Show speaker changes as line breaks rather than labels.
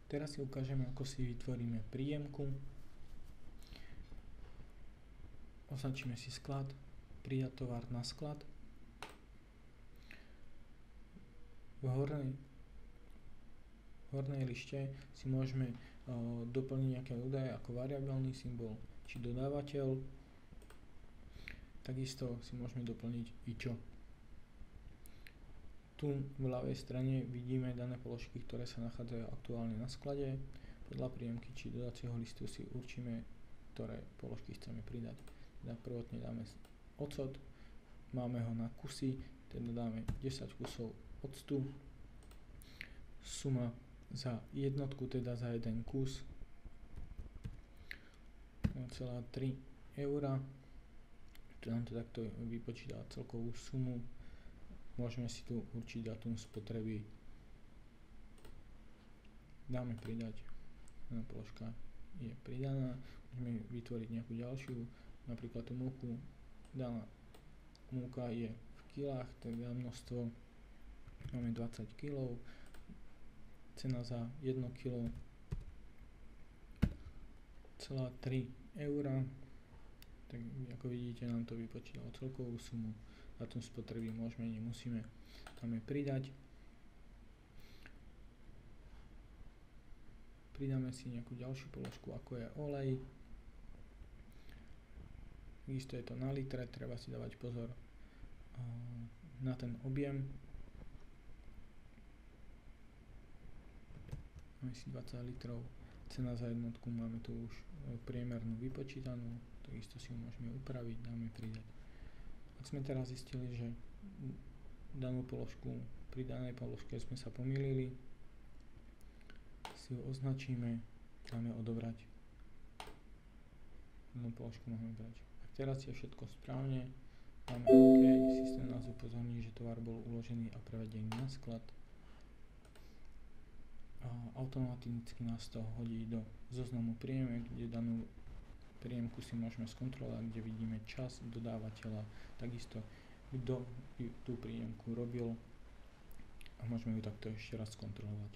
Teraz si ukážeme, ako si vytvoríme príjemku. Označíme si sklad, pridať tovar na sklad. V hornej lište si môžeme doplniť nejaké údaje ako variabilný symbol či dodávateľ. Takisto si môžeme doplniť IČO. Tu v ľavej strane vidíme dané položky, ktoré sa nachádzajú aktuálne na sklade. Podľa príjemky či dodacieho listu si určíme, ktoré položky chceme pridať. Teda prvotne dáme ocot, máme ho na kusy, teda dáme 10 kusov octu. Suma za jednotku, teda za jeden kus 0,3 €. Tu nám to takto vypočíta celkovú sumu. Môžeme si tu určiť dátum spotreby. Dáme pridať. Daná položka je pridaná. Môžeme vytvoriť nejakú ďalšiu, napríklad tú múku. Daná múka je v kilách, teda množstvo máme 20 kg. Cena za 1 kg 0,3 €. Tak ako vidíte, nám to vypočítalo celkovú sumu. Dátum spotreby môžeme, nemusíme. Dáme pridať. Pridáme si nejakú ďalšiu položku, ako je olej. Isto je to na litre, treba si dávať pozor na ten objem. Máme si 20 litrov. Cena za jednotku máme tu už priemernú vypočítanú, takisto si ju môžeme upraviť, dáme pridať. Ak sme teraz zistili, že danú položku, pri danej položke sme sa pomýlili, si ju označíme, dáme odobrať. Danú položku môžeme brať. Ak teraz je všetko správne, dáme OK, systém nás upozorní, že tovar bol uložený a prevedený na sklad. Automaticky nás to hodí do zoznamu príjemek, kde danú príjemku si môžeme skontrolovať, kde vidíme čas dodávateľa, takisto kto tú príjemku robil a môžeme ju takto ešte raz skontrolovať.